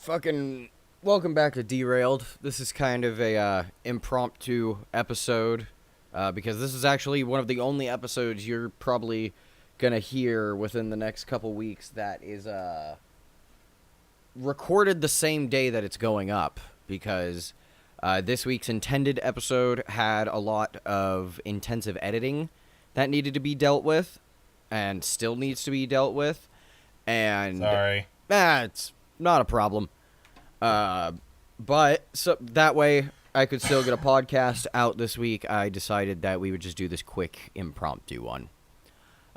Fucking welcome back to Derailed. This is kind of a impromptu episode because this is actually one of the only episodes you're probably gonna hear within the next couple weeks that is recorded the same day that it's going up, because this week's intended episode had a lot of intensive editing that needed to be dealt with and still needs to be dealt with. And Sorry. it's not a problem. But so that way I could still get a podcast out this week. I decided that we would just do this quick impromptu one.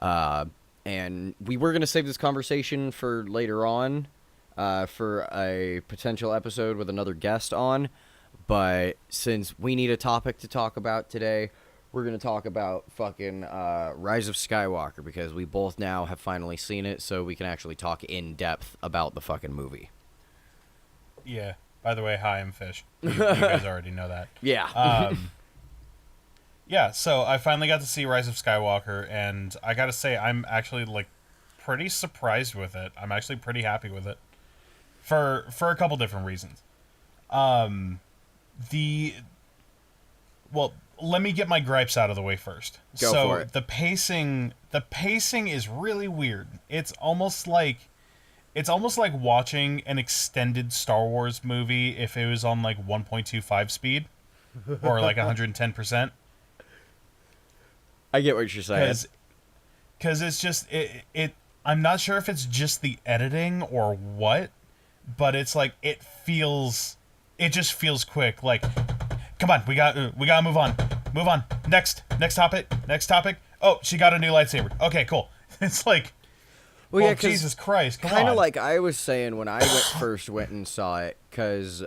And we were going to save this conversation for later on, for a potential episode with another guest on. But since we need a topic to talk about today, we're going to talk about fucking Rise of Skywalker, because we both now have finally seen it, so we can actually talk in depth about the fucking movie. Yeah. By the way, hi, I'm Fish. You guys already know that. Yeah. Yeah, so I finally got to see Rise of Skywalker, and I gotta say, I'm actually, pretty surprised with it. I'm actually pretty happy with it. For a couple different reasons. Well, let me get my gripes out of the way first. Go for it. The pacing is really weird. It's almost like watching an extended Star Wars movie if it was on 1.25 speed or 110%. I get what you're saying. Because it's just it. I'm not sure if it's just the editing or what, but it's it just feels quick. Come on, we gotta move on. Next topic. Oh, she got a new lightsaber. Okay, cool. It's Well, yeah, Jesus Christ, come on. Kind of like I was saying when I first went and saw it, because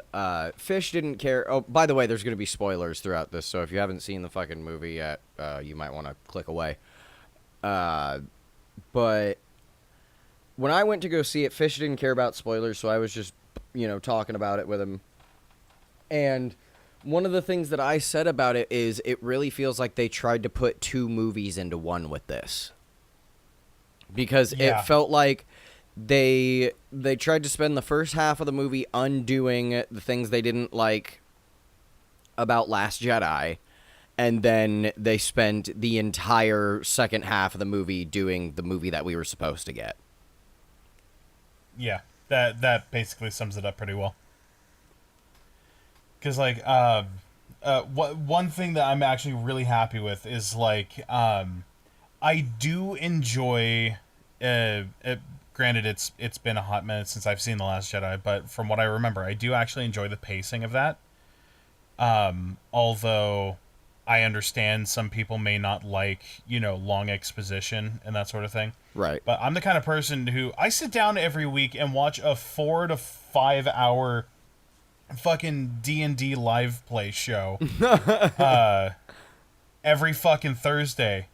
Fish didn't care. Oh, by the way, there's going to be spoilers throughout this, so if you haven't seen the fucking movie yet, you might want to click away. But when I went to go see it, Fish didn't care about spoilers, so I was just, talking about it with him. And one of the things that I said about it is it really feels like they tried to put two movies into one with this. Because Yeah. it felt like they tried to spend the first half of the movie undoing the things they didn't like about Last Jedi, and then they spent the entire second half of the movie doing the movie that we were supposed to get. Yeah, that basically sums it up pretty well. Because one thing that I'm actually really happy with is I do enjoy. Granted, it's been a hot minute since I've seen The Last Jedi, but from what I remember, I do actually enjoy the pacing of that. Although I understand some people may not like long exposition and that sort of thing. Right. But I'm the kind of person who I sit down every week and watch a 4 to 5 hour fucking D&D live play show every fucking Thursday.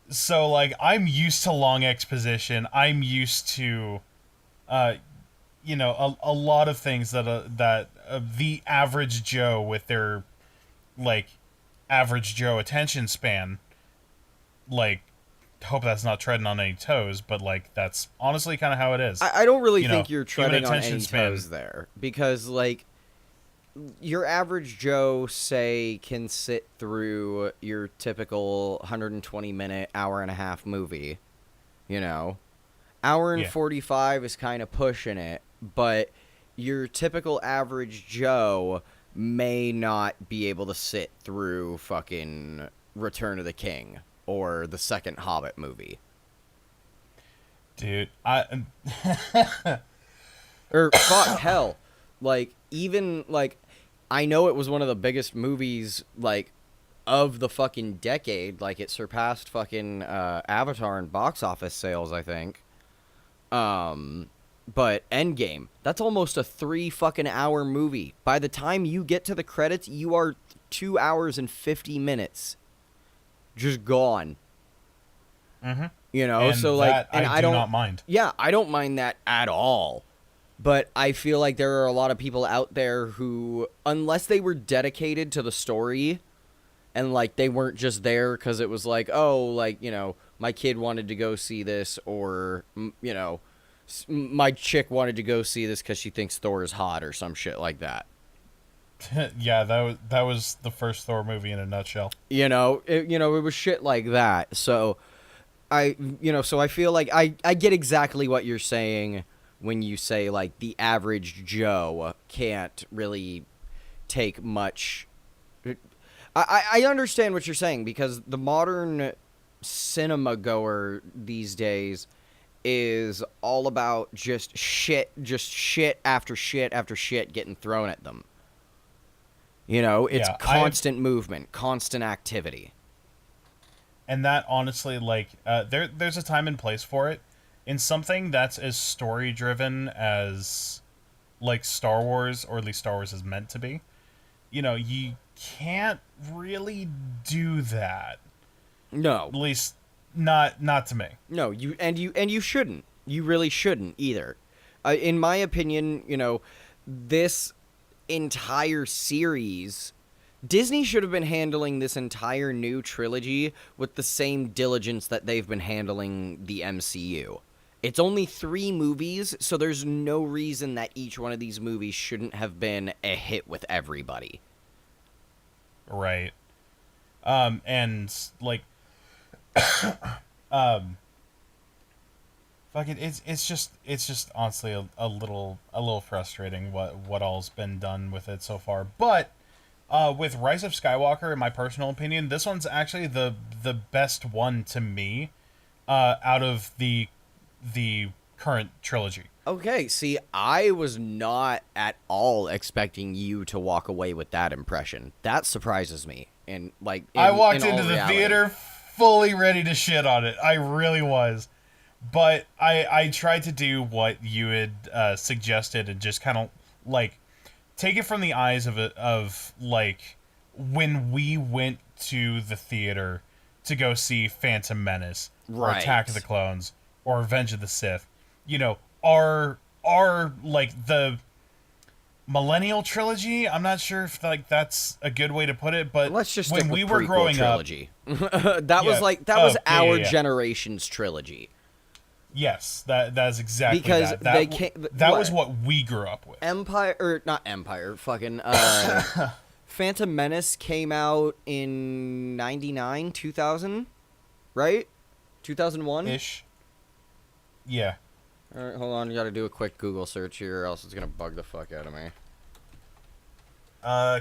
So I'm used to long exposition. I'm used to a lot of things that the average Joe with their average Joe attention span, hope that's not treading on any toes, but that's honestly kind of how it is. I don't really You think know, you're human treading on attention any span. toes there, because your average Joe, say, can sit through your typical 120-minute, hour-and-a-half movie, Hour and Yeah. 45 is kind of pushing it, but your typical average Joe may not be able to sit through fucking Return of the King or the second Hobbit movie. Dude, Or, fuck, hell. Even, I know it was one of the biggest movies, of the fucking decade. It surpassed fucking Avatar in box office sales, I think. But Endgame, that's almost a 3 fucking hour movie. By the time you get to the credits, you are 2 hours and 50 minutes just gone. mm-hmm. And so, that and I do not mind. Yeah, I don't mind that at all. But I feel like there are a lot of people out there who, unless they were dedicated to the story and they weren't just there because it was my kid wanted to go see this, or My chick wanted to go see this because she thinks Thor is hot or some shit like that. Yeah, that was the first Thor movie in a nutshell. It was shit like that. So so I feel like I get exactly what you're saying when you say like the average Joe can't really take much. I understand what you're saying because the modern cinema goer these days is all about just shit after shit after shit getting thrown at them. It's Yeah, constant movement, constant activity. and that honestly, like, there's a time and place for it. In something that's as story driven as like Star Wars, or at least Star Wars is meant to be, you can't really do that. No. At least not to me. No, you shouldn't. You really shouldn't either. In my opinion, this entire series, Disney should have been handling this entire new trilogy with the same diligence that they've been handling the MCU. It's only 3 movies, so there's no reason that each one of these movies shouldn't have been a hit with everybody. Right. And like, fuck it, it's just honestly a little frustrating what all's been done with it so far. But with Rise of Skywalker, in my personal opinion, this one's actually the best one to me, out of the current trilogy. Okay, see, I was not at all expecting you to walk away with that impression. That surprises me. And I walked in into all the reality. theater fully ready to shit on it. I really was. But I tried to do what you had suggested and just kind of like take it from the eyes of like when we went to the theater to go see Phantom Menace or Right. Attack of the Clones or Revenge of the Sith. Our like the Millennial Trilogy. I'm not sure if like that's a good way to put it, but Let's just when stick with we were prequel growing trilogy. That Yeah. was Oh, our yeah. generation's trilogy. Yes, that's exactly Because that. they That, can't- that what? was what we grew up with. Empire, or not Empire, fucking Phantom Menace came out in 99, 2000, right? 2001? Ish. Yeah. All right, hold on. You got to do a quick Google search here, or else it's going to bug the fuck out of me.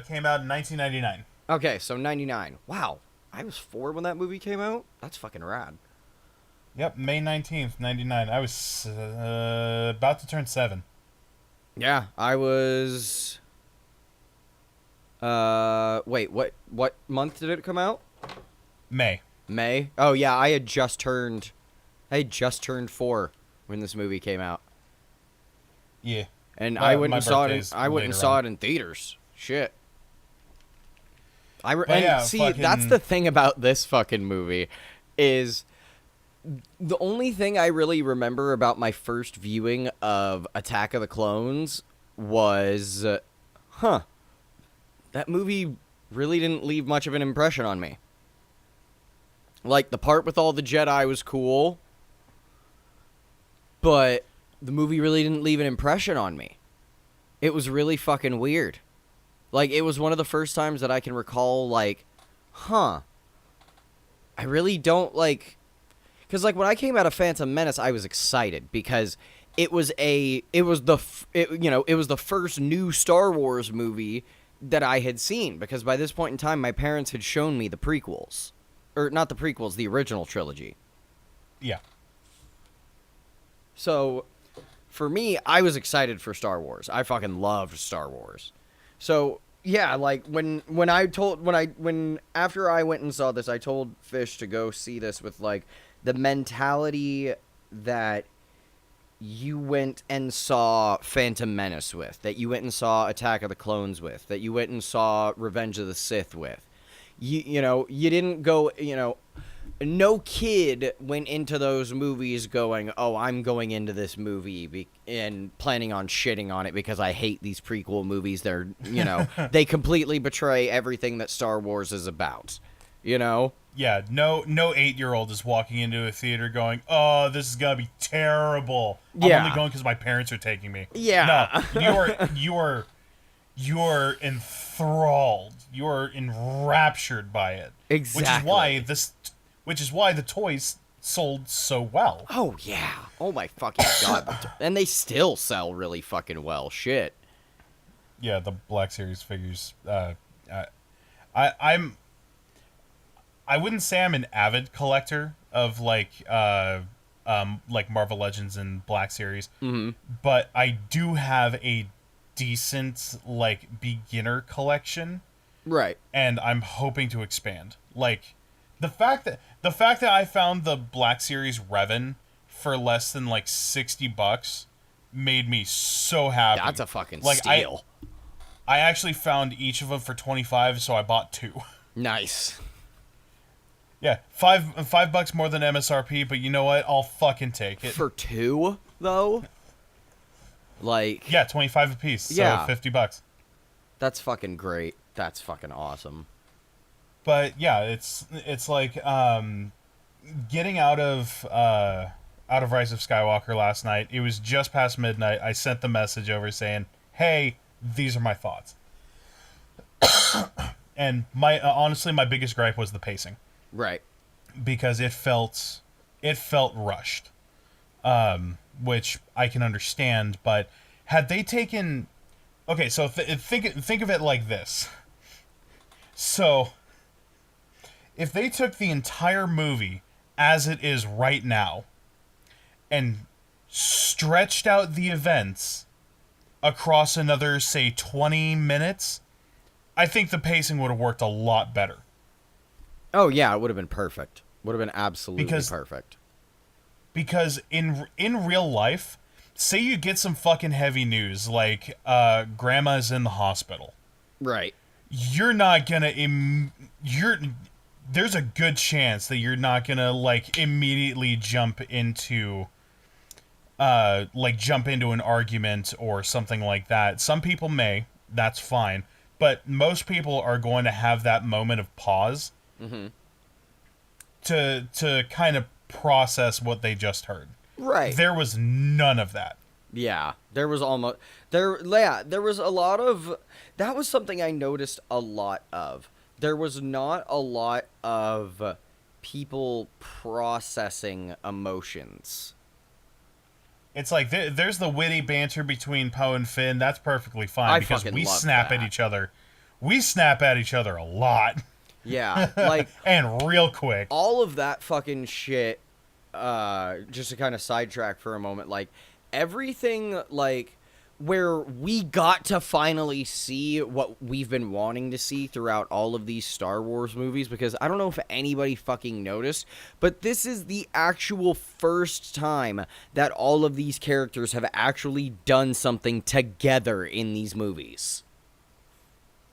Came out in 1999. Okay, so 99. Wow. I was 4 when that movie came out? That's fucking rad. Yep, May 19th, 99. I was about to turn 7. Yeah, I was... wait, what month did it come out? May. May? Oh, yeah, I had just turned 4 when this movie came out. Yeah. And My- I went my and saw it. birthday's I went and later saw on. it in theaters. Shit. But And yeah, see, fucking- that's the thing about this fucking movie, is the only thing I really remember about my first viewing of Attack of the Clones was, that movie really didn't leave much of an impression on me. Like, the part with all the Jedi was cool, but the movie really didn't leave an impression on me. It was really fucking weird. Like, it was one of the first times that I can recall, like, I really don't, like... Because, like, when I came out of Phantom Menace, I was excited because it was the first new Star Wars movie that I had seen. Because by this point in time, my parents had shown me the prequels. Or, not the prequels, the original trilogy. Yeah. So, for me, I was excited for Star Wars. I fucking loved Star Wars. So, yeah, like, after I went and saw this, I told Fish to go see this with, like, the mentality that you went and saw Phantom Menace with, that you went and saw Attack of the Clones with, that you went and saw Revenge of the Sith with. You didn't go, no kid went into those movies going, oh, I'm going into this movie and planning on shitting on it because I hate these prequel movies. They're, they completely betray everything that Star Wars is about, Yeah, no 8-year-old is walking into a theater going, "Oh, this is gonna be terrible. I'm only Yeah. going because my parents are taking me." No, Yeah. you're enthralled. You're enraptured by it, Exactly. which is why the toys sold so well. Oh yeah. Oh my fucking god. And they still sell really fucking well. Shit. Yeah, the Black Series figures. I, I'm I wouldn't say I'm an avid collector of like Marvel Legends and Black Series, but I do have a decent like beginner collection, Right. and I'm hoping to expand. Like the fact that I found the Black Series Revan for less than like $60 made me so happy. That's a fucking Like steal. I actually found each of them for 25, so I bought two. Nice. Yeah, $5 more than MSRP, but you know what? I'll fucking take it. For two, though? Like, Yeah, 25 apiece, so Yeah. $50. that's fucking great. That's fucking awesome. But yeah, it's like getting out of Rise of Skywalker last night. It was just past midnight. I sent the message over saying, "Hey, these are my thoughts." And my honestly, my biggest gripe was the pacing Right. because it felt rushed, which I can understand. But had they taken, okay, so think of it like this. So if they took the entire movie as it is right now and stretched out the events across another, say, 20 minutes, I think the pacing would have worked a lot better. Oh, yeah, it would have been perfect. Would have been absolutely Because perfect. because in real life, say you get some fucking heavy news like grandma's in the hospital. Right. You're not gonna there's a good chance that you're not gonna like immediately jump into an argument or something like that. Some people may, that's fine, but most people are going to have that moment of pause to kind of process what they just heard. Right. There was none of that. Yeah, there was almost there. Yeah, there was a lot of. That was something I noticed a lot of. There was not a lot of people processing emotions. It's like there's the witty banter between Poe and Finn. That's perfectly fine I because fucking we love snap at that. each other. We snap at each other a lot Yeah, like and real quick. all of that fucking shit. Just to kind of sidetrack for a moment, like everything, like where we got to finally see what we've been wanting to see throughout all of these Star Wars movies, because I don't know if anybody fucking noticed, but this is the actual first time that all of these characters have actually done something together in these movies.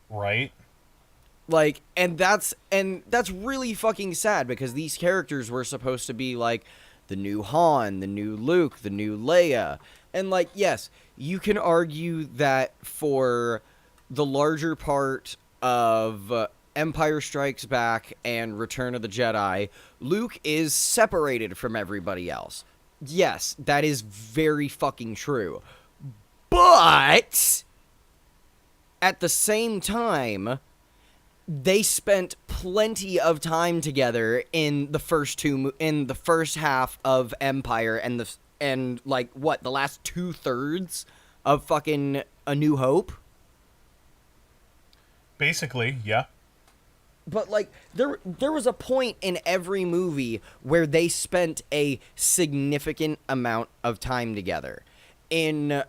Right? Like, and that's really fucking sad, because these characters were supposed to be like the new Han, the new Luke, the new Leia. And like, yes, you can argue that for the larger part of Empire Strikes Back and Return of the Jedi, Luke is separated from everybody else. Yes, that is very fucking true. But at the same time, they spent plenty of time together in the first half of Empire and like what, the last 2/3 of fucking A New Hope. Basically, yeah. But like there was a point in every movie where they spent a significant amount of time together. In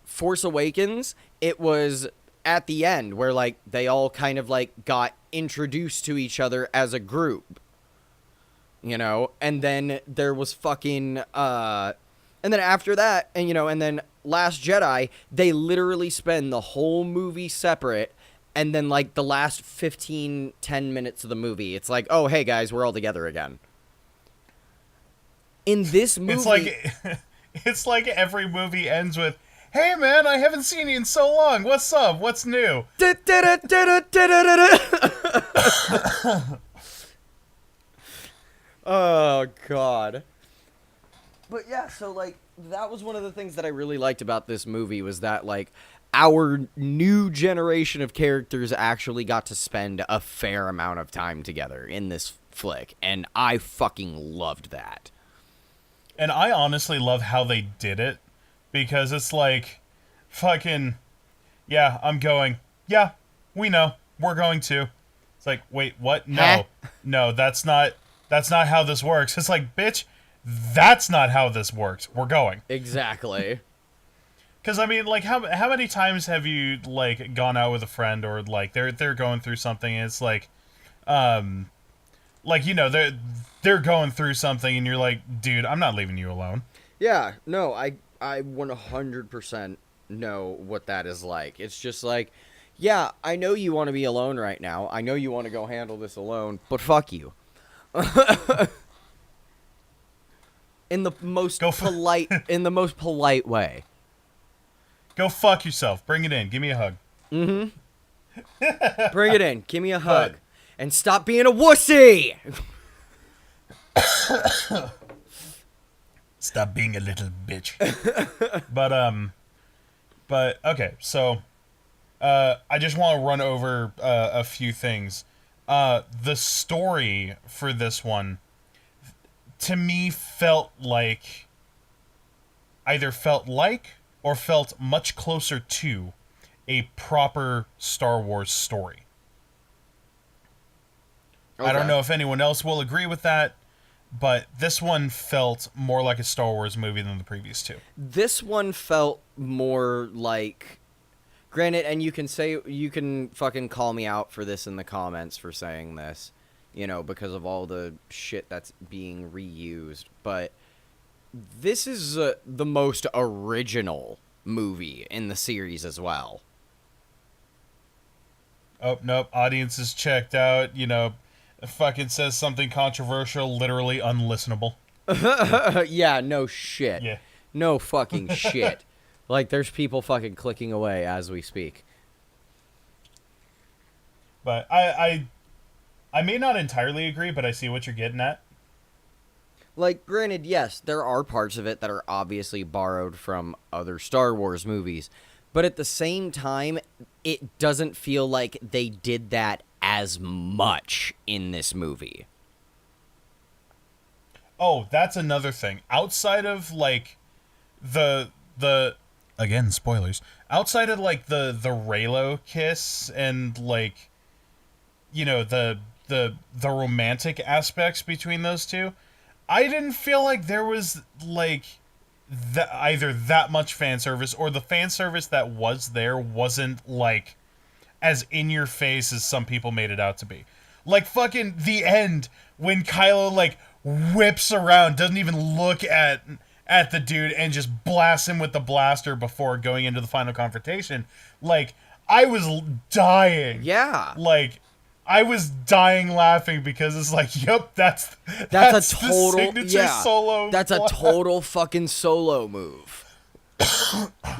Force Awakens, it was at the end where like they all kind of like got introduced to each other as a group, you know, and then there was fucking and then after that, and then Last Jedi, they literally spend the whole movie separate, and then like the last 10 minutes of the movie, it's like, oh hey guys, we're all together again. In this movie, It's like every movie ends with, "Hey man, I haven't seen you in so long. What's up? What's new?" Oh God. But yeah, so like that was one of the things that I really liked about this movie was that like our new generation of characters actually got to spend a fair amount of time together in this flick, and I fucking loved that. And I honestly love how they did it, because it's like, fucking, yeah, I'm going. Yeah, we know. We're going to. It's like, wait, what? Huh? No. No, that's not how this works. It's like, bitch, that's not how this works. We're going. Exactly. Cuz I mean, like how many times have you like gone out with a friend, or like they're going through something, and it's um like, they're going through something, and you're like, dude, I'm not leaving you alone. Yeah, no, I 100% know what that is like. It's just like, yeah, I know you want to be alone right now. I know you want to go handle this alone, but fuck you. In the most polite in the most polite way. Go fuck yourself. Bring it in. Give me a hug. Bring it in. Give me a hug. And stop being a wussy. Stop being a little bitch. but okay, so I just want to run over a few things. The story for this one, to me, felt like or felt much closer to a proper Star Wars story. Okay. I don't know if anyone else will agree with that, but this one felt more like a Star Wars movie than the previous two. This one felt more like, granted, and you can fucking call me out for this in the comments for saying this, because of all the shit that's being reused, but this is the most original movie in the series as well. Oh, nope, audience is checked out, fucking says something controversial, literally unlistenable. Yeah, no shit. Yeah. No fucking shit. Like, there's people fucking clicking away as we speak. But I may not entirely agree, but I see what you're getting at. Like, granted, yes, there are parts of it that are obviously borrowed from other Star Wars movies, but at the same time, it doesn't feel like they did that as much in this movie. Oh, that's another thing. Outside of like the again, spoilers. Outside of like the Raylo kiss and like the romantic aspects between those two, I didn't feel like there was like either that much fan service, or the fan service that was there wasn't like as in your face as some people made it out to be. Like fucking the end when Kylo like whips around, doesn't even look at the dude, and just blasts him with the blaster before going into the final confrontation. Like, I was dying. Yeah. Like, I was dying laughing, because it's like, yep, that's a total the signature solo. That's a total fucking solo move.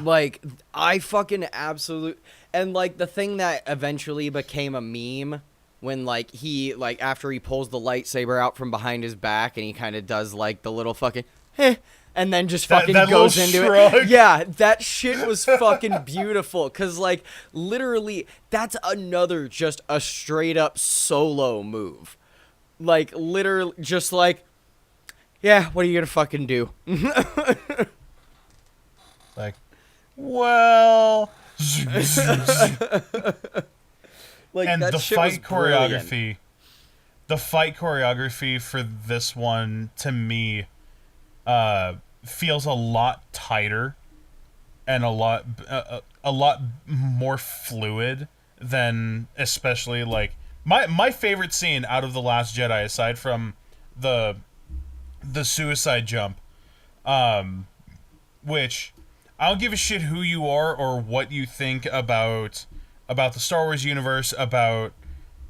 Like, I fucking absolute, and like the thing that eventually became a meme when like he like after he pulls the lightsaber out from behind his back and he kind of does like the little fucking and then just fucking that goes little into shrug. it. Yeah, that shit was fucking beautiful, cuz like literally that's another just a straight up solo move. Like literally just like, yeah, what are you going to fucking do? Like, well, Like, and that the shit fight was brilliant. choreography, for this one, to me, feels a lot tighter and a lot more fluid than, especially like my favorite scene out of The Last Jedi, aside from the suicide jump, which I don't give a shit who you are or what you think about the Star Wars universe, about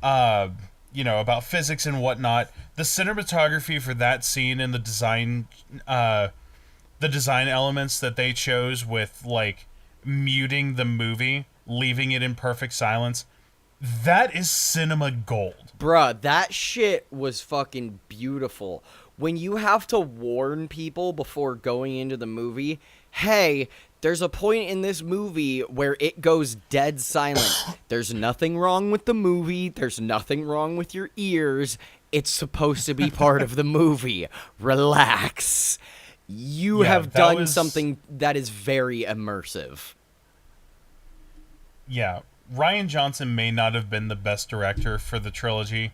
about physics and whatnot. The cinematography for that scene and the design elements that they chose with like muting the movie, leaving it in perfect silence, That is cinema gold. Bruh, that shit was fucking beautiful. When you have to warn people before going into the movie, hey, there's a point in this movie where it goes dead silent. There's nothing wrong with the movie. There's nothing wrong with your ears. It's supposed to be part of the movie. Relax. You Yeah, have that done was- something that is very immersive. Yeah, Ryan Johnson may not have been the best director for the trilogy,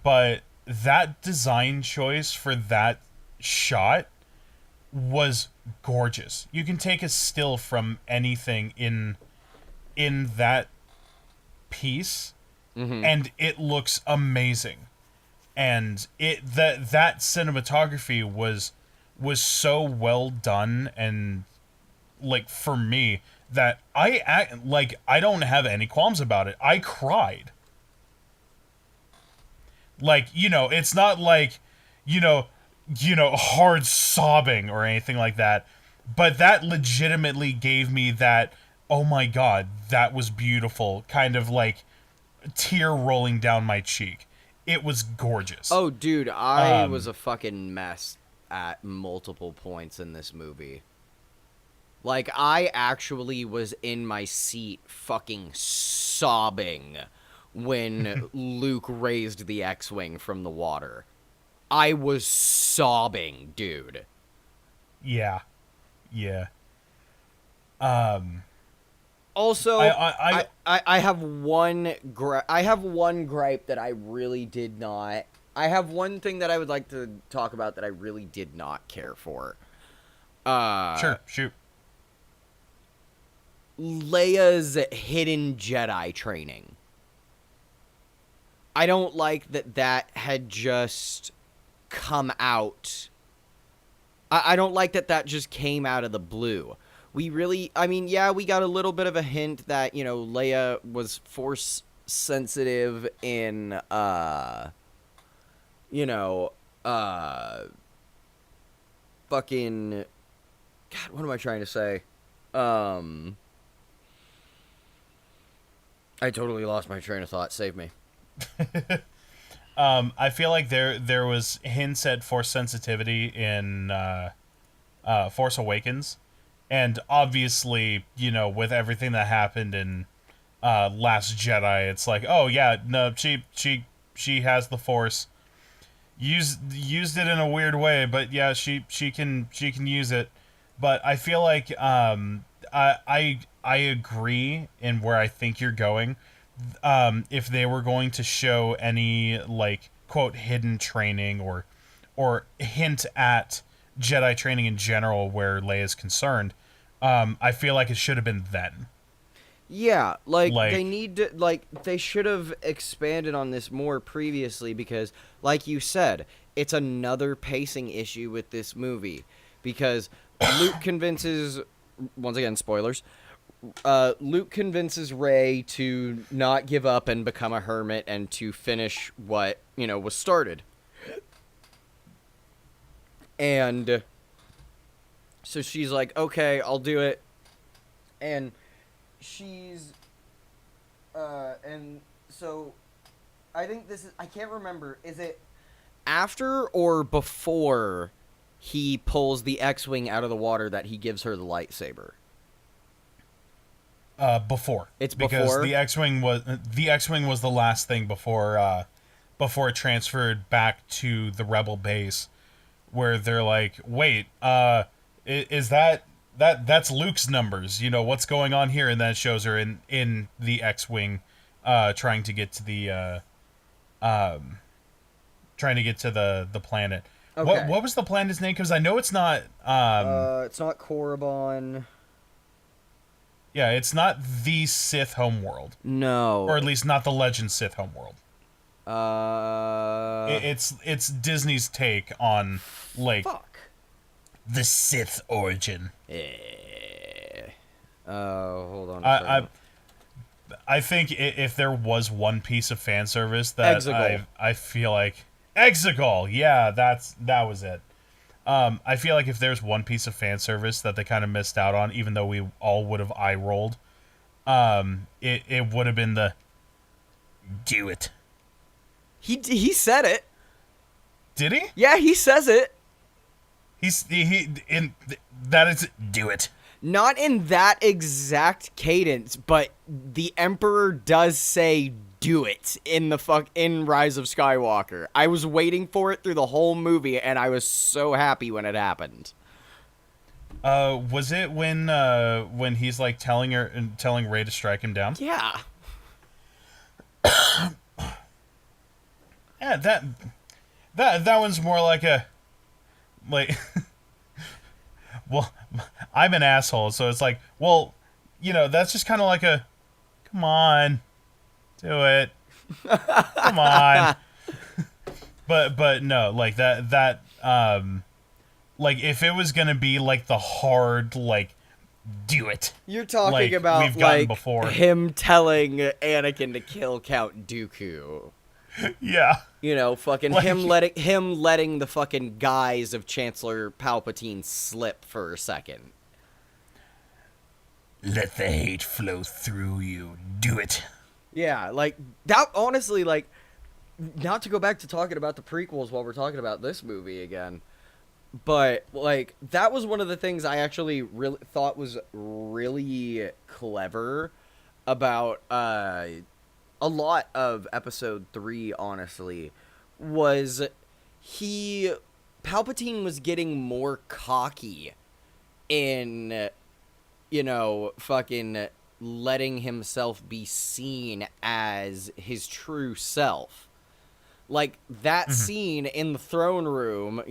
but that design choice for that shot was gorgeous. You can take a still from anything in that piece and it looks amazing. And that cinematography was so well done, and like for me, that I don't have any qualms about it. I cried. Like, it's not like, hard sobbing or anything like that, but that legitimately gave me that, oh my god, that was beautiful, kind of like tear rolling down my cheek. It was gorgeous. Oh, dude, I was a fucking mess at multiple points in this movie. Like, I actually was in my seat fucking sobbing when Luke raised the X-Wing from the water. I was sobbing, dude. Yeah. Yeah. Also, I I have one gripe that I really did not. I have one thing that I would like to talk about that I really did not care for. Sure, shoot. Leia's hidden Jedi training. I don't like that had just come out. I don't like that just came out of the blue. We really, I mean, yeah, we got a little bit of a hint that, Leia was force sensitive in, fucking, God, what am I trying to say? I totally lost my train of thought. Save me. I feel like there was hints at force sensitivity in Force Awakens, and obviously, with everything that happened in Last Jedi, it's like, oh yeah, no, she has the force. Used it in a weird way, but yeah, she can use it. But I feel like I agree in where I think you're going. If they were going to show any like quote hidden training or hint at Jedi training in general where Leia is concerned, I feel like it should have been then. Yeah, like Like- they need to, they should have expanded on this more previously because, like you said, it's another pacing issue with this movie because Luke convinces, once again, spoilers, Luke convinces Rey to not give up and become a hermit and to finish what, was started. And so she's like, okay, I'll do it. And she's, and so I think this is, I can't remember, is it after or before he pulls the X-Wing out of the water that he gives her the lightsaber? Before. It's because before? the X-Wing was the last thing before it transferred back to the Rebel base, where they're like, wait, is that's Luke's numbers? What's going on here? And then it shows her in the X-Wing, trying to get to the planet. Okay. What was the planet's name? Because I know it's not. It's not Korriban. Yeah, it's not the Sith homeworld, No. or at least not the Legend Sith homeworld. Uh. It's Disney's take on like Fuck. the Sith origin. Hold on a I second. I think if there was one piece of fan service that Exegol. I feel like Exegol, yeah, that was it. I feel like if there's one piece of fan service that they kind of missed out on, even though we all would have eye rolled, it would have been the Do it. He said it. Did he? Yeah, he says it. He in that is do it. Not in that exact cadence, but the Emperor does say "do it" in in Rise of Skywalker. I was waiting for it through the whole movie, and I was so happy when it happened. Was it when he's like telling Rey to strike him down? Yeah. Yeah, that one's more like a like well, I'm an asshole, so it's like, well, that's just kind of like a come on, do it. Come on. But no, like that like if it was going to be like the hard like do it. You're talking like about we've gotten like before. him telling Anakin to kill Count Dooku. Yeah. Fucking Like- him letting the fucking guise of Chancellor Palpatine slip for a second. Let the hate flow through you. Do it. Yeah, like that honestly, like, not to go back to talking about the prequels while we're talking about this movie again, but like that was one of the things I actually really thought was really clever about a lot of episode 3, honestly, was Palpatine was getting more cocky in, fucking letting himself be seen as his true self. Like, that scene in the throne room,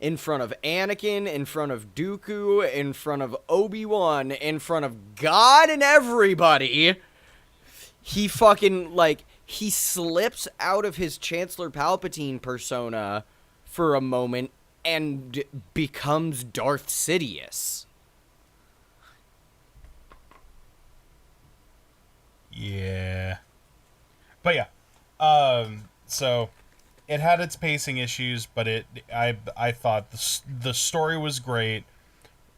in front of Anakin, in front of Dooku, in front of Obi-Wan, in front of God and everybody, he fucking, like, he slips out of his Chancellor Palpatine persona for a moment and becomes Darth Sidious. Yeah. But yeah. So it had its pacing issues, but I thought the story was great.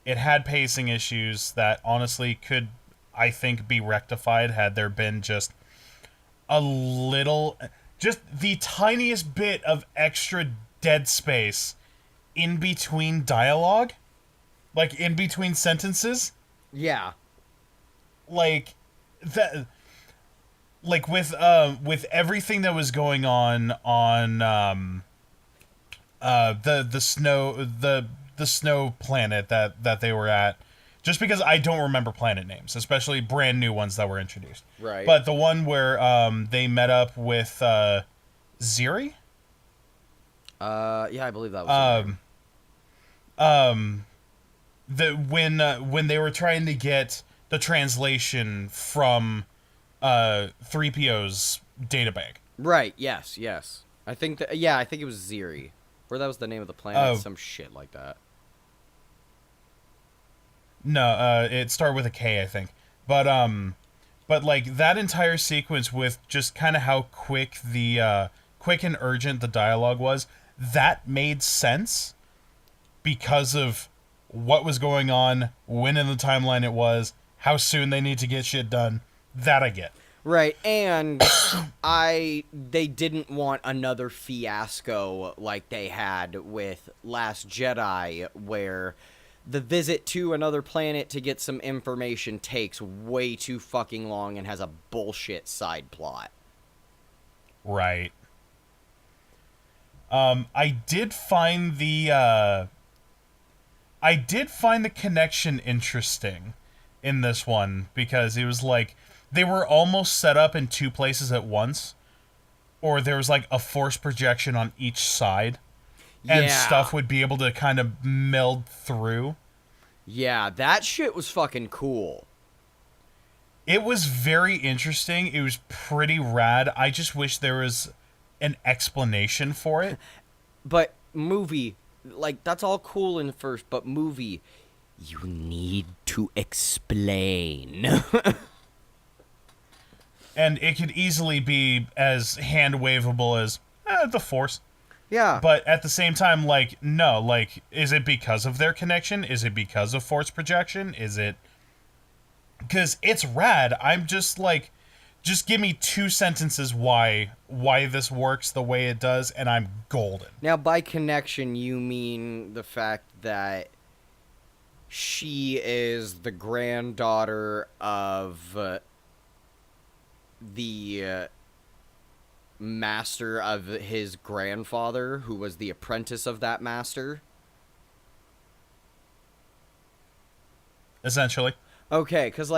It had pacing issues that honestly could, I think, be rectified had there been just the tiniest bit of extra dead space in between dialogue, like in between sentences. Yeah. Like that, like with everything that was going on the snow planet that they were at. Just because I don't remember planet names, especially brand new ones that were introduced. Right. But the one where they met up with Ziri? Yeah, I believe that was when they were trying to get the translation from 3PO's databank. right. Yes. I think it was Ziri. Or that was the name of the planet, some shit like that. No, it started with a K, I think. But like that entire sequence with just kind of how quick and urgent the dialogue was, that made sense because of what was going on, when in the timeline it was, how soon they need to get shit done. That I get. Right, and they didn't want another fiasco like they had with Last Jedi, where the visit to another planet to get some information takes way too fucking long and has a bullshit side plot. Right. I did find the connection interesting in this one, because it was like they were almost set up in two places at once, or there was like a force projection on each side, and stuff would be able to kind of meld through. Yeah, that shit was fucking cool. It was very interesting. It was pretty rad. I just wish there was an explanation for it. But movie, like, that's all cool in first, but movie, you need to explain. And it could easily be as hand-waveable as the Force. Yeah. But at the same time, like, no, like, is it because of their connection? Is it because of Force projection? Is it... Because it's rad. I'm just, like, Just give me 2 sentences why this works the way it does, and I'm golden. Now, by connection, you mean the fact that she is the granddaughter of the master of his grandfather, who was the apprentice of that master. Essentially. Okay, because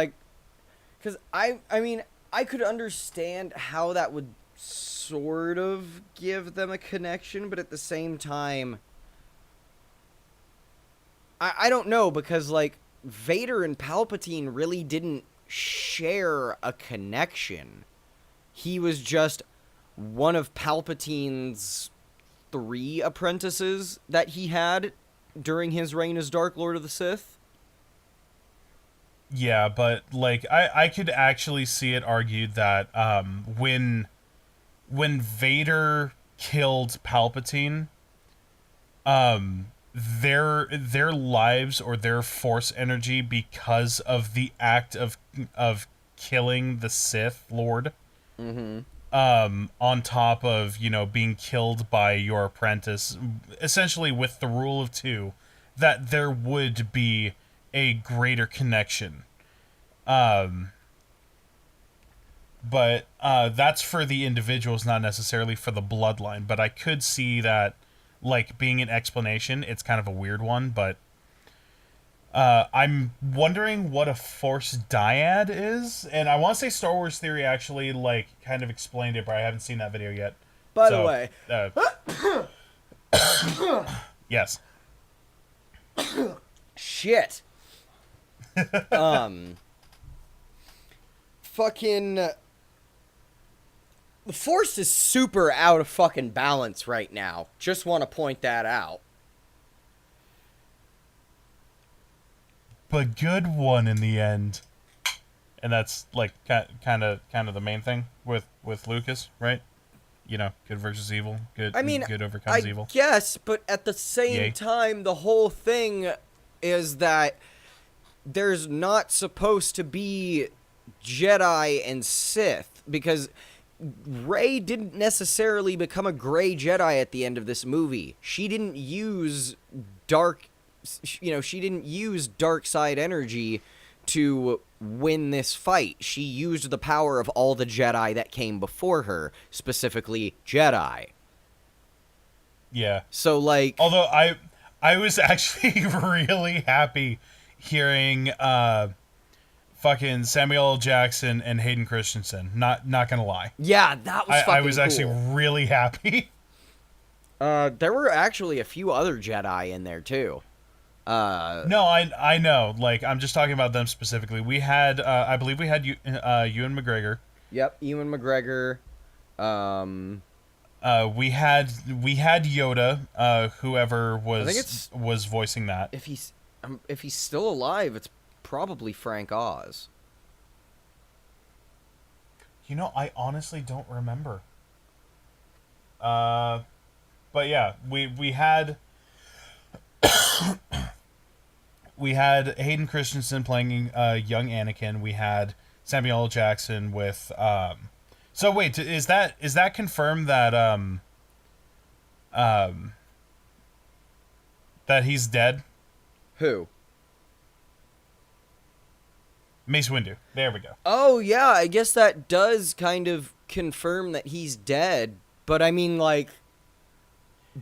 I mean, I could understand how that would sort of give them a connection, but at the same time, I don't know, because, like, Vader and Palpatine really didn't share a connection. He was just one of Palpatine's 3 apprentices that he had during his reign as Dark Lord of the Sith. Yeah, but like I could actually see it argued that when Vader killed Palpatine, their lives or their force energy, because of the act of killing the Sith Lord, on top of, being killed by your apprentice, essentially with the rule of 2, that there would be a greater connection. But that's for the individuals, not necessarily for the bloodline. But I could see that, like, being an explanation. It's kind of a weird one, but I'm wondering what a Force dyad is. And I want to say Star Wars Theory actually, like, kind of explained it, but I haven't seen that video yet. By the way, yes. shit. Fucking the Force is super out of fucking balance right now. Just want to point that out. But good one in the end. And that's like kind of the main thing with Lucas, right? Good versus evil. Good. I mean, good overcomes evil. Yes, but at the same time, the whole thing is that there's not supposed to be Jedi and Sith, because Rey didn't necessarily become a gray Jedi at the end of this movie. She didn't use dark side energy to win this fight. She used the power of all the Jedi that came before her, specifically Jedi. Yeah. So, like, although I was actually really happy hearing fucking Samuel L. Jackson and Hayden Christensen. Not gonna lie. Yeah, that was fucking I was cool. actually really happy. There were actually a few other Jedi in there too. No, I know. Like, I'm just talking about them specifically. We had, I believe we had Ewan McGregor. Yep, Ewan McGregor. We had Yoda. Whoever was voicing that. If he's still alive, it's probably Frank Oz. I honestly don't remember. But yeah, we had we had Hayden Christensen playing young Anakin. We had Samuel L. Jackson with So wait, is that confirmed that that he's dead? Who? Mace Windu. There we go. Oh yeah, I guess that does kind of confirm that he's dead. But I mean, like,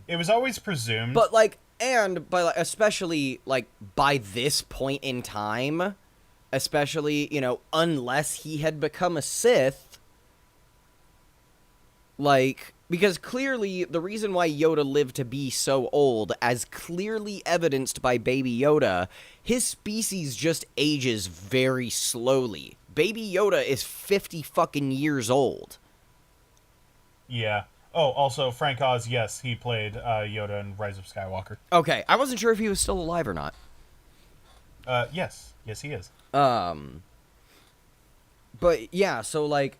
it was always presumed. But like, and by especially like by this point in time, especially unless he had become a Sith, like, because clearly the reason why Yoda lived to be so old, as clearly evidenced by Baby Yoda, his species just ages very slowly. Baby Yoda is 50 fucking years old. Yeah. Oh, also Frank Oz, yes, he played Yoda in Rise of Skywalker. Okay, I wasn't sure if he was still alive or not. Yes, he is. But yeah, so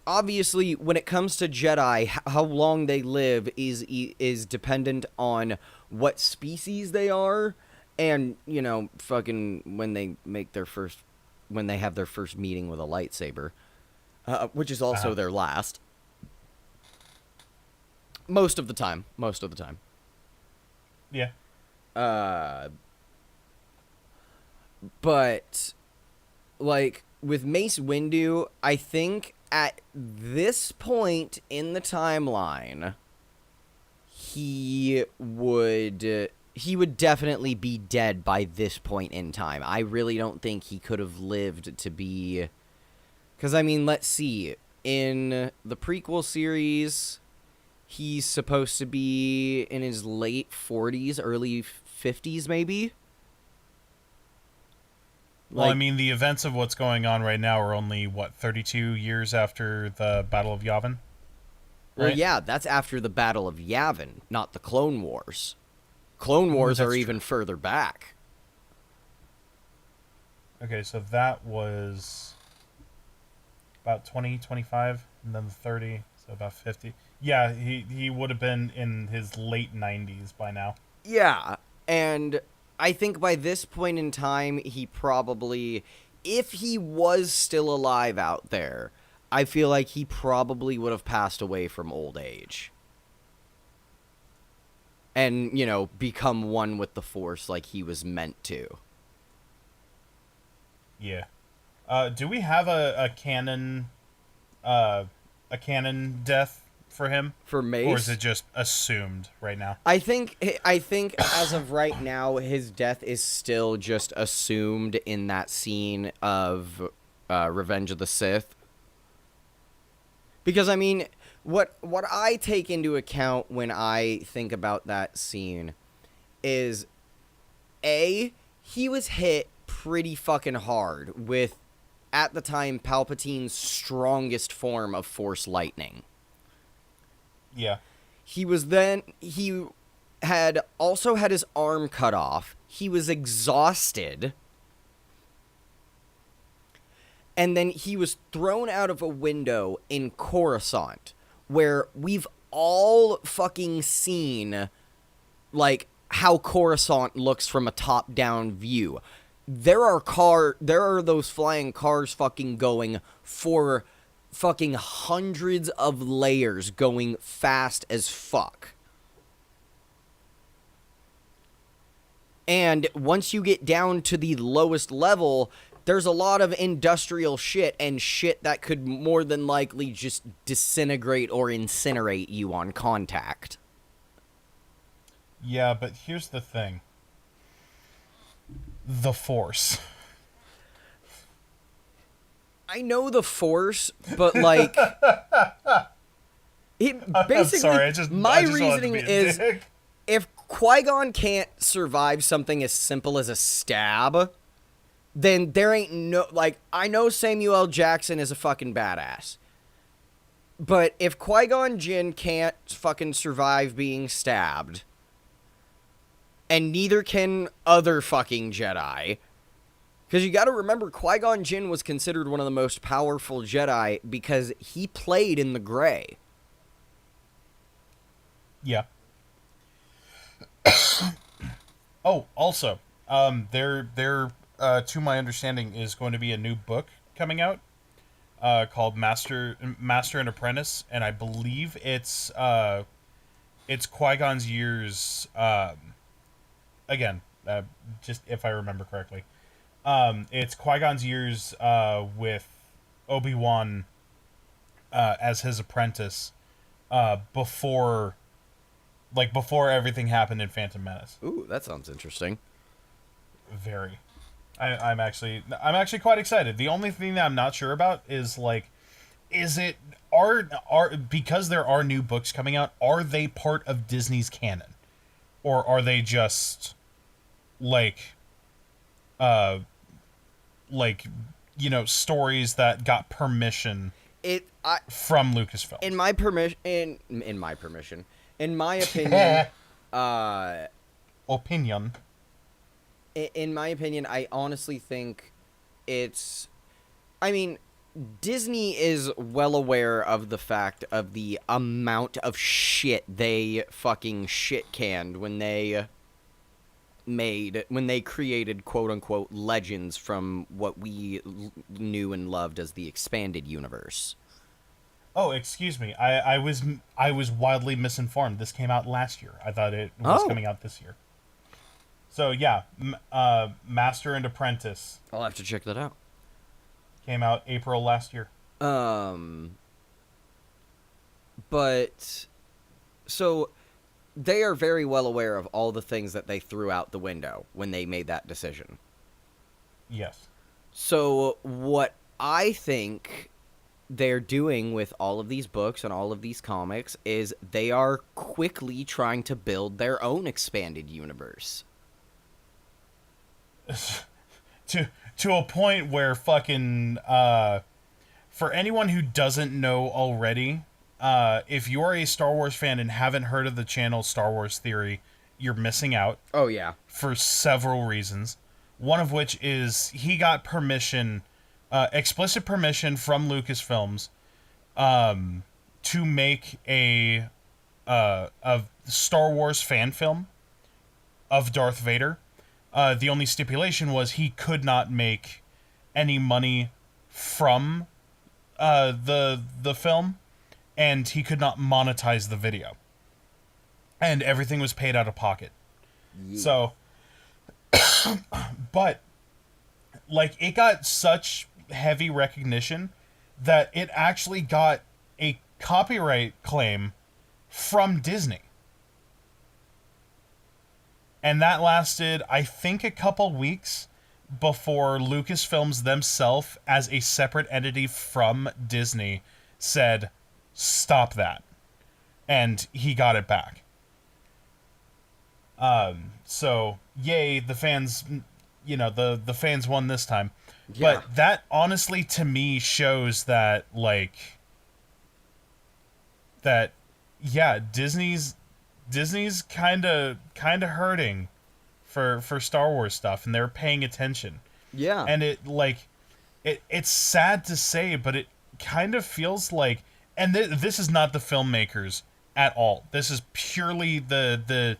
obviously, when it comes to Jedi, how long they live is dependent on what species they are, and fucking when they make their first when they have their first meeting with a lightsaber, which is also their last. Most of the time. Yeah. But, like, with Mace Windu, I think at this point in the timeline, he would definitely be dead by this point in time. I really don't think he could have lived to be... Because, I mean, let's see. In the prequel series, he's supposed to be in his late 40s, early 50s, maybe? Well, I mean, the events of what's going on right now are only, 32 years after the Battle of Yavin? Well, Right? yeah, that's after the Battle of Yavin, not the Clone Wars. Clone Wars are even further back. Okay, so that was about 20, 25, and then 30, so about 50. Yeah, he would have been in his late 90s by now. Yeah, and I think by this point in time, he probably, if he was still alive out there, I feel like he probably would have passed away from old age. And, you know, become one with the Force like he was meant to. Yeah. Do we have a canon death for him? For Mace? Or is it just assumed right now? I think as of right now, his death is still just assumed in that scene of Revenge of the Sith. Because, I mean, what I take into account when I think about that scene is, A, he was hit pretty fucking hard with, at the time, Palpatine's strongest form of Force lightning. Yeah. He had also had his arm cut off. He was exhausted. And then he was thrown out of a window in Coruscant, where we've all fucking seen, like, how Coruscant looks from a top-down view. There are those flying cars fucking going for fucking hundreds of layers going fast as fuck. And once you get down to the lowest level, there's a lot of industrial shit and shit that could more than likely just disintegrate or incinerate you on contact. Yeah, but here's the thing. The Force. I know the Force, but, like... I'm sorry, my I just reasoning wanted to be a is... dick. If Qui-Gon can't survive something as simple as a stab, then there ain't no... Like, I know Samuel L. Jackson is a fucking badass. But if Qui-Gon Jinn can't fucking survive being stabbed, and neither can other fucking Jedi... Because you gotta remember, Qui-Gon Jinn was considered one of the most powerful Jedi because he played in the Grey. Yeah. Oh, also, there, to my understanding, is going to be a new book coming out, called Master and Apprentice, and I believe it's Qui-Gon's years. Again, just if I remember correctly, it's Qui-Gon's years with Obi-Wan as his apprentice, before everything happened in Phantom Menace. Ooh, that sounds interesting. Very. I'm actually quite excited. The only thing that I'm not sure about is, like, because there are new books coming out, are they part of Disney's canon? Or are they just stories that got permission from Lucasfilm? In my opinion, in my opinion, I honestly think it's... I mean, Disney is well aware of the fact of the amount of shit they fucking shit-canned when they they created quote unquote legends from what we knew and loved as the expanded universe. Oh, excuse me. I was wildly misinformed. This came out last year. I thought it was Oh, coming out this year. So yeah, Master and Apprentice I'll have to check that out. came out April last year. Um, but so they are very well aware of all the things that they threw out the window when they made that decision. Yes. So what I think they're doing with all of these books and all of these comics is they are quickly trying to build their own expanded universe. To a point where fucking for anyone who doesn't know already, if you're a Star Wars fan and haven't heard of the channel Star Wars Theory, you're missing out Oh yeah. for several reasons. One of which is he got permission, explicit permission from Lucasfilms, to make a Star Wars fan film of Darth Vader. The only stipulation was he could not make any money from the film, and he could not monetize the video, and everything was paid out of pocket. Yeah. So, but like it got such heavy recognition that it actually got a copyright claim from Disney. And that lasted, I think, a couple weeks before Lucasfilms themselves, as a separate entity from Disney, said, stop that. And he got it back. So, yay, the fans, the fans won this time. Yeah. But that, honestly, to me, shows that, yeah, Disney's kind of hurting for Star Wars stuff, and they're paying attention. Yeah. And it's sad to say, but it kind of feels like, and this is not the filmmakers at all. This is purely the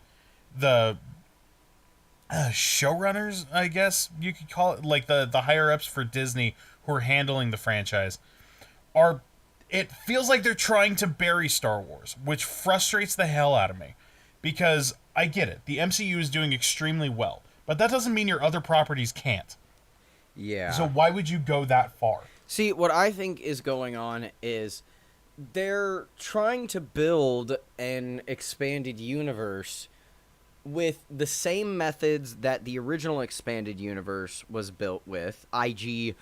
showrunners, I guess you could call it, like the higher ups for Disney who are handling the franchise. It feels like they're trying to bury Star Wars, which frustrates the hell out of me. Because I get it, the MCU is doing extremely well, but that doesn't mean your other properties can't. Yeah. So why would you go that far? See, what I think is going on is they're trying to build an expanded universe with the same methods that the original expanded universe was built with, i.g.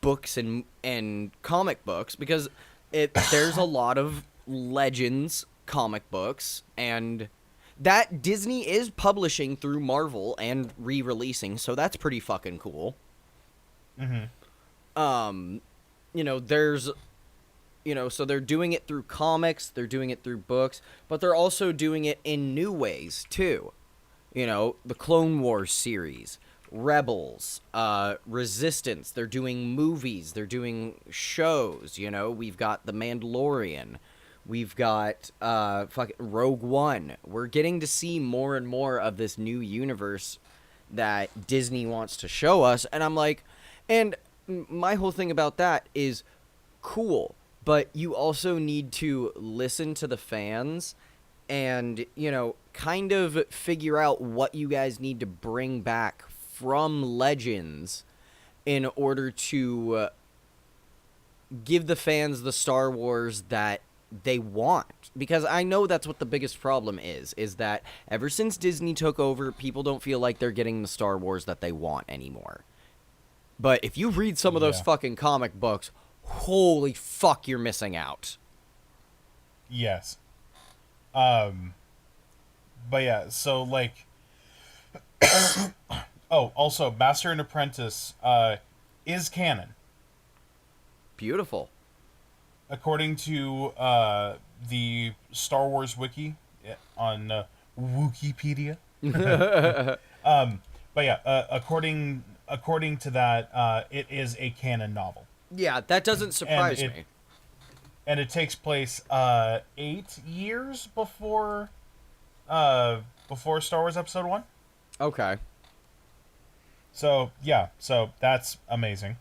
books and comic books, because there's a lot of Legends comic books, and that Disney is publishing through Marvel and re-releasing, so that's pretty fucking cool. There's so they're doing it through comics, they're doing it through books, but they're also doing it in new ways too. The Clone Wars series, Rebels, Resistance, they're doing movies, they're doing shows, we've got The Mandalorian, we've got Rogue One. We're getting to see more and more of this new universe that Disney wants to show us, and I'm like, and my whole thing about that is cool, but you also need to listen to the fans and, kind of figure out what you guys need to bring back from Legends in order to give the fans the Star Wars that they want. Because I know that's what the biggest problem is that ever since Disney took over, people don't feel like they're getting the Star Wars that they want anymore. But if you read some of those fucking comic books, holy fuck, you're missing out. Yes. But yeah, so oh, also, Master and Apprentice is canon. Beautiful. According to the Star Wars wiki on Wikipedia. But yeah, according to that, it is a canon novel. Yeah, that doesn't surprise me. And it takes place 8 years before Star Wars Episode 1? Okay. So yeah, so that's amazing.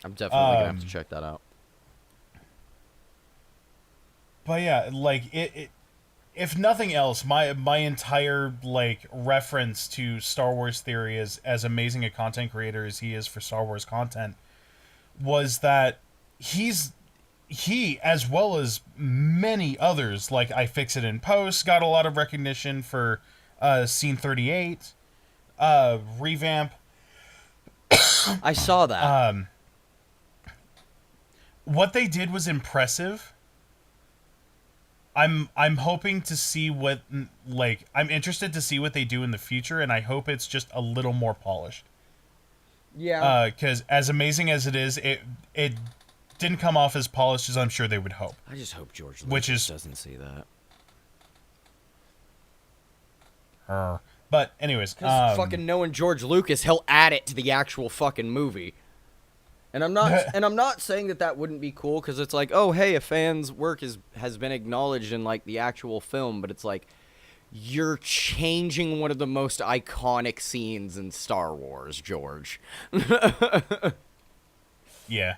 I'm definitely gonna have to Um, check that out. but yeah, like it if nothing else, my entire like reference to Star Wars theory as amazing a content creator as he is for Star Wars content was that he's he as well as many others like I Fix It in Post got a lot of recognition for Scene 38 revamp. I saw that. What they did was impressive. I'm hoping to see what like I'm interested to see what they do in the future, and I hope it's just a little more polished. Yeah. Because as amazing as it is, it didn't come off as polished as I'm sure they would hope. I just hope George Which Lucas is, doesn't see that. but anyways, Because fucking knowing George Lucas, he'll add it to the actual fucking movie. And I'm not saying that that wouldn't be cool, because it's like, oh hey, a fan's work has been acknowledged in like the actual film, but it's like, you're changing one of the most iconic scenes in Star Wars, George. yeah,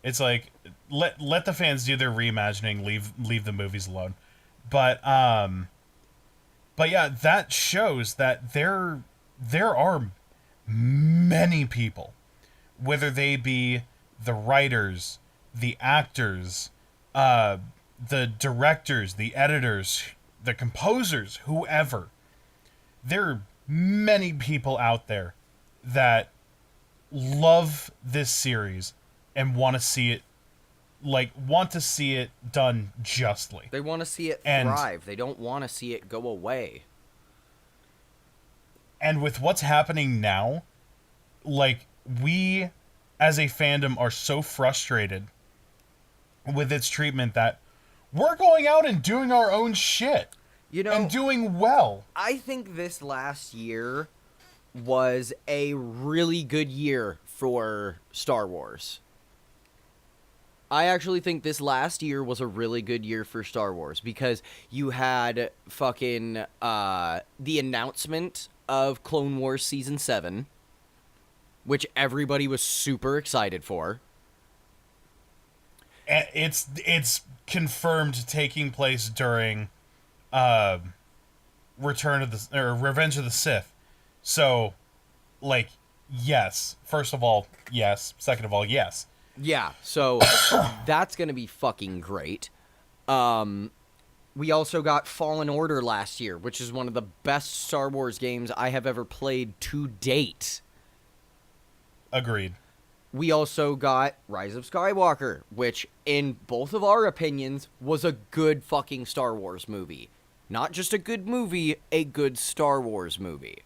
it's like let the fans do their reimagining, leave the movies alone. But but yeah, that shows that there are many people, whether they be the writers, the actors, the directors, the editors, the composers, whoever. There are many people out there that love this series and want to see it done justly. They want to see it And thrive. They don't want to see it go away. and with what's happening now, like we as a fandom are so frustrated with its treatment that we're going out and doing our own shit You know, and doing well. I think this last year was a really good year for Star Wars. I actually think this last year was a really good year for Star Wars, because you had fucking the announcement of Clone Wars Season 7, which everybody was super excited for. And it's confirmed taking place during Revenge of the Sith. So like yes, first of all, yes, second of all, yes. Yeah, so that's going to be fucking great. We also got Fallen Order last year, which is one of the best Star Wars games I have ever played to date. Agreed. We also got Rise of Skywalker, which, in both of our opinions, was a good fucking Star Wars movie. Not just a good movie, a good Star Wars movie.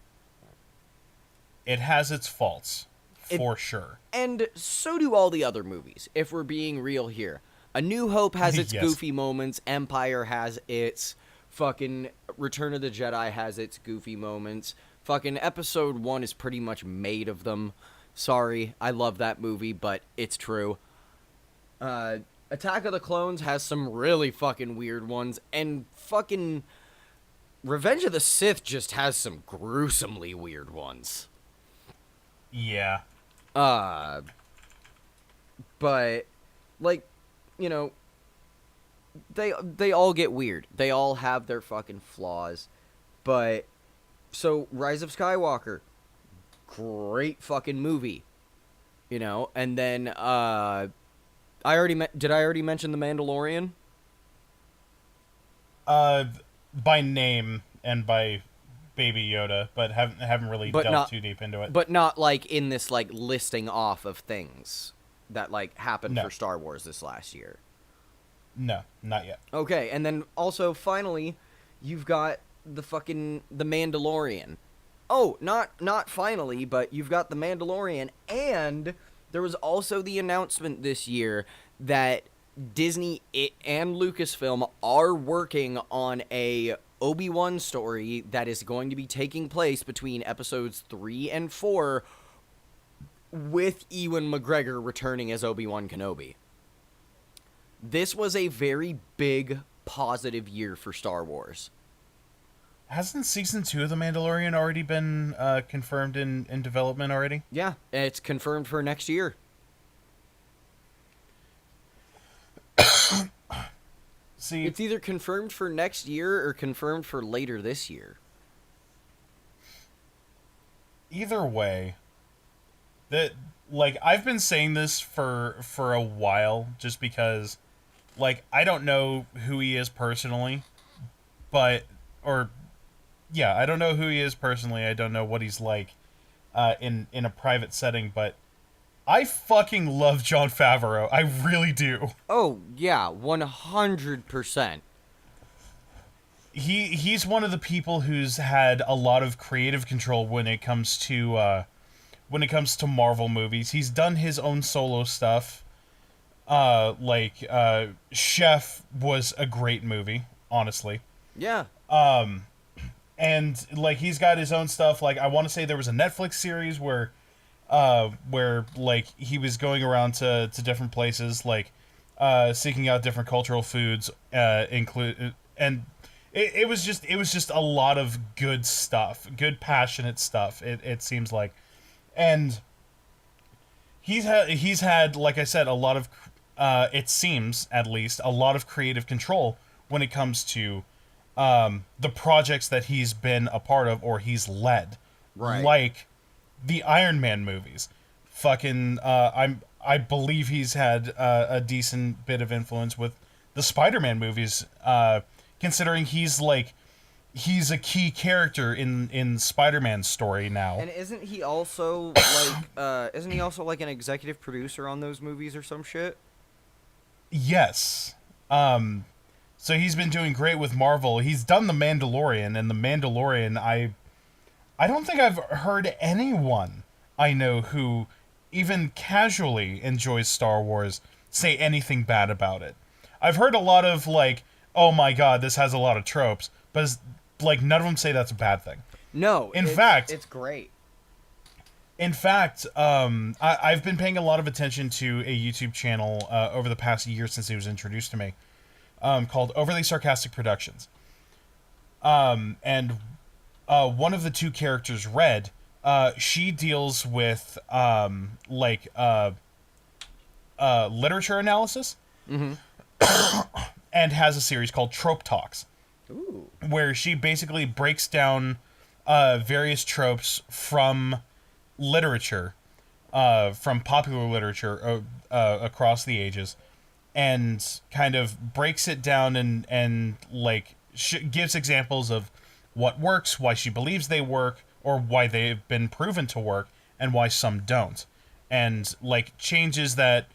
It has its faults, for sure. And so do all the other movies, if we're being real here. A New Hope has its Yes. goofy moments. Empire has its. Fucking Return of the Jedi has its goofy moments. Fucking Episode 1 is pretty much made of them. Sorry, I love that movie, but it's true. Attack of the Clones has some really fucking weird ones. And fucking Revenge of the Sith just has some gruesomely weird ones. Yeah. But like, you know, they all get weird. They all have their fucking flaws. But so Rise of Skywalker, great fucking movie. You know, and then did I already mention The Mandalorian? By name and by Baby Yoda, but haven't really delved too deep into it. But not like in this like listing off of things that like happened for Star Wars this last year. No, not yet. Okay, and then also finally, you've got the Mandalorian. Oh, not finally, but you've got the Mandalorian, and there was also the announcement this year that Disney and Lucasfilm are working on a Obi-Wan story that is going to be taking place between episodes 3 and 4, with Ewan McGregor returning as Obi-Wan Kenobi. This was a very big, positive year for Star Wars. hasn't season 2 of The Mandalorian already been confirmed in development already? Yeah, it's confirmed for next year. See, It's either confirmed for next year or confirmed for later this year. either way, that like I've been saying this for a while, just because like I don't know who he is personally, but or yeah, I don't know who he is personally. I don't know what he's like in a private setting, but I fucking love Jon Favreau. I really do. Oh, yeah, 100%. He's one of the people who's had a lot of creative control when it comes to Marvel movies. He's done his own solo stuff. Chef was a great movie, honestly. Yeah. And like he's got his own stuff. Like I want to say there was a Netflix series where like he was going around to different places, like seeking out different cultural foods, include and it was just a lot of good stuff, good passionate stuff. It seems like, and he's had like I said a lot of it seems at least a lot of creative control when it comes to the projects that he's been a part of or he's led, Right. like the Iron Man movies. Fucking, I believe he's had a decent bit of influence with the Spider-Man movies. Considering he's a key character in Spider-Man's story now. And isn't he also like an executive producer on those movies or some shit? Yes. So he's been doing great with Marvel. He's done The Mandalorian, and The Mandalorian, I don't think I've heard anyone I know who even casually enjoys Star Wars say anything bad about it. I've heard a lot of like, "Oh my god, this has a lot of tropes," but like none of them say that's a bad thing. No, In fact, it's great. I've been paying a lot of attention to a YouTube channel over the past year since it was introduced to me, called Overly Sarcastic Productions. And one of the two characters, Red, she deals with literature analysis, Mm-hmm. and has a series called Trope Talks, Ooh. where she basically breaks down various tropes from literature, from popular literature across the ages, and kind of breaks it down and like gives examples of what works, why she believes they work, or why they've been proven to work, and why some don't, and like changes that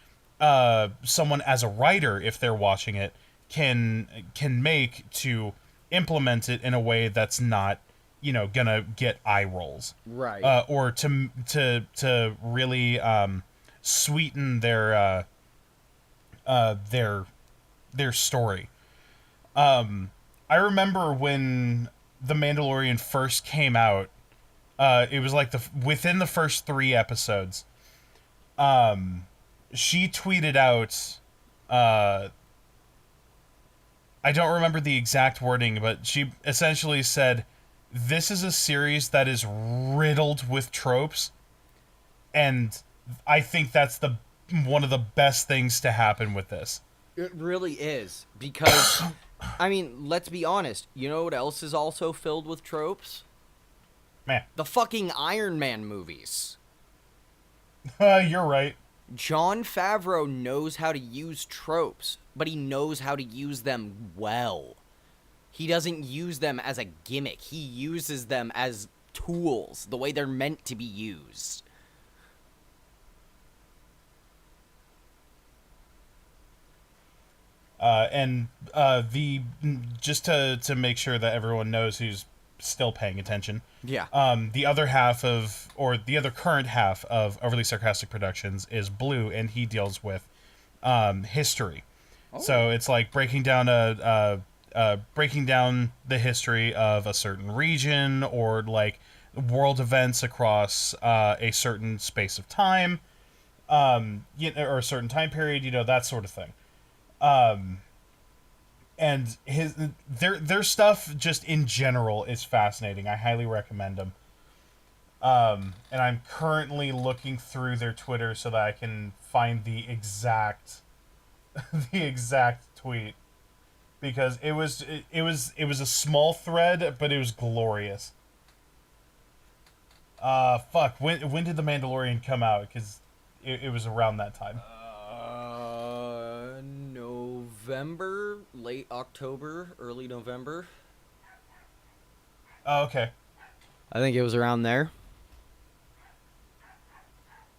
someone as a writer, if they're watching it, can make to implement it in a way that's not, gonna get eye rolls, Right. or to really sweeten their story. I remember when The Mandalorian first came out. It was like within the first 3 episodes. She tweeted out. I don't remember the exact wording, but she essentially said, "This is a series that is riddled with tropes, and I think that's the one of the best things to happen with this." It really is. Because, I mean, let's be honest. You know what else is also filled with tropes? Man, The fucking Iron Man movies. you're right. Jon Favreau knows how to use tropes, but he knows how to use them well. He doesn't use them as a gimmick. He uses them as tools, the way they're meant to be used. And the just to make sure that everyone knows who's still paying attention. Yeah. The other half of, or the other current half of Overly Sarcastic Productions is Blue, and he deals with history. Oh. So it's like breaking down breaking down the history of a certain region, or like world events across a certain space of time, or a certain time period, that sort of thing. and their stuff just in general is fascinating. I highly recommend them. And I'm currently looking through their Twitter so that I can find the exact the exact tweet, because it was a small thread, but it was glorious. Fuck. When did the Mandalorian come out? Because it was around that time. November, late October, early November. Oh, okay. I think it was around there.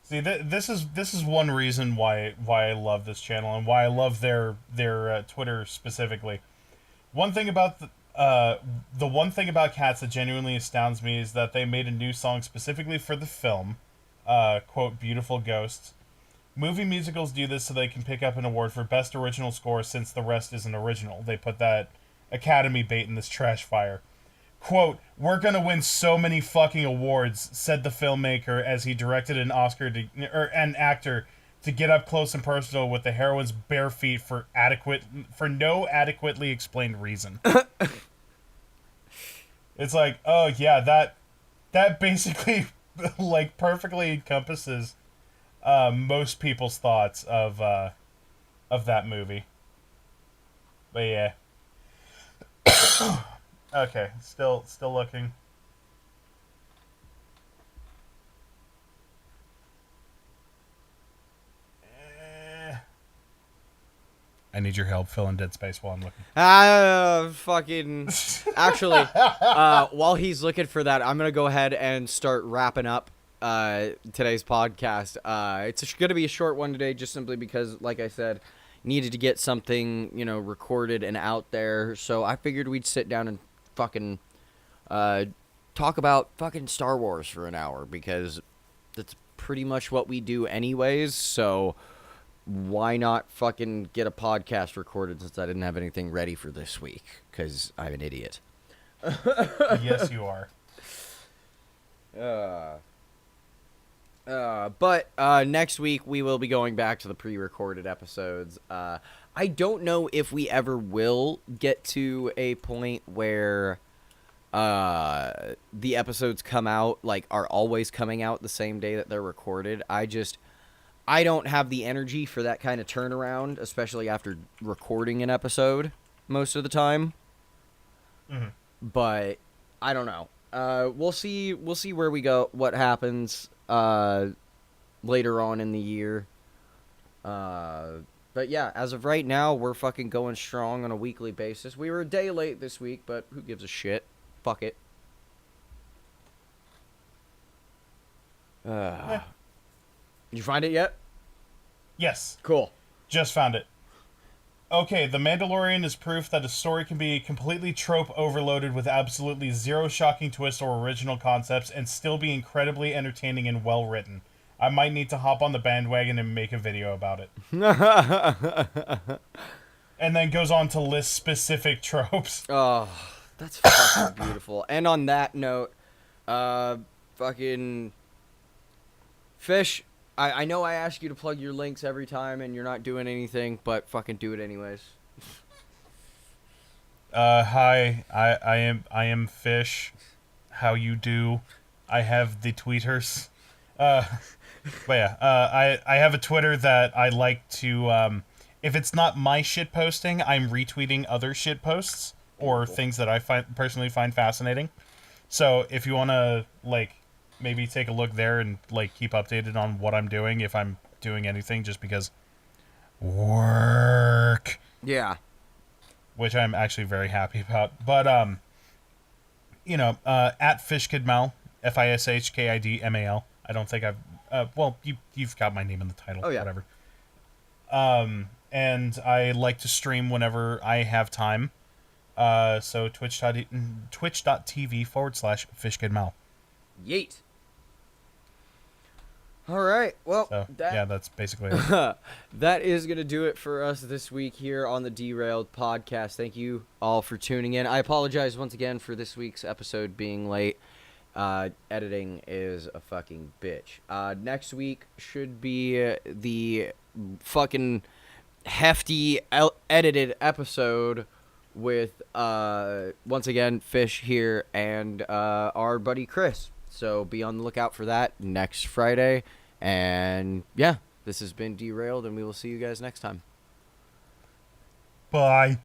See, this is one reason why I love this channel and why I love their Twitter specifically. One thing about the one thing about Cats that genuinely astounds me is that they made a new song specifically for the film, quote, "Beautiful Ghosts." Movie musicals do this so they can pick up an award for best original score, since the rest isn't original. They put that Academy bait in this trash fire. Quote, "We're gonna win so many fucking awards," said the filmmaker as he directed an actor to get up close and personal with the heroine's bare feet for no adequately explained reason. It's like, oh yeah, that basically like perfectly encompasses most people's thoughts of that movie. But yeah. Okay, still looking. I need your help filling dead space while I'm looking. Fucking. Actually, while he's looking for that, I'm gonna go ahead and start wrapping up today's podcast. It's going to be a short one today, just simply because, like I said, needed to get something, recorded and out there. So I figured we'd sit down and fucking talk about fucking Star Wars for an hour, because that's pretty much what we do anyways. So why not fucking get a podcast recorded, since I didn't have anything ready for this week, because I'm an idiot. Yes, you are. But next week we will be going back to the pre-recorded episodes. I don't know if we ever will get to a point where the episodes come out, are always coming out the same day that they're recorded. I don't have the energy for that kind of turnaround, especially after recording an episode most of the time. Mm-hmm. But I don't know. We'll see where we go, what happens later on in the year. But yeah, as of right now, we're fucking going strong on a weekly basis. We were a day late this week, but who gives a shit? Fuck it. You find it yet? Yes. Cool. Just found it. Okay, The Mandalorian is proof that a story can be completely trope overloaded with absolutely zero shocking twists or original concepts and still be incredibly entertaining and well written. I might need to hop on the bandwagon and make a video about it. And then goes on to list specific tropes. Oh, that's fucking beautiful. And on that note, fucking Fish, I know I ask you to plug your links every time and you're not doing anything, but fucking do it anyways. Hi, I am Fish. How you do? I have the tweeters. But yeah, I have a Twitter that I like to, if it's not my shit posting, I'm retweeting other shit posts or things that I personally find fascinating. So if you want to, maybe take a look there and, keep updated on what I'm doing, if I'm doing anything, just because work. Yeah. Which I'm actually very happy about. But, at Fishkidmal, Fishkidmal. I don't think I've, you've got my name in the title. Oh, yeah. Whatever. And I like to stream whenever I have time. So twitch.tv/Fishkidmal. Yeet. All right. Well, So, that's basically it. That is going to do it for us this week here on the Derailed podcast. Thank you all for tuning in. I apologize once again for this week's episode being late. Editing is a fucking bitch. Next week should be the fucking hefty edited episode with once again Fish here and our buddy Chris. So be on the lookout for that next Friday. And yeah, this has been Derailed, and we will see you guys next time. Bye.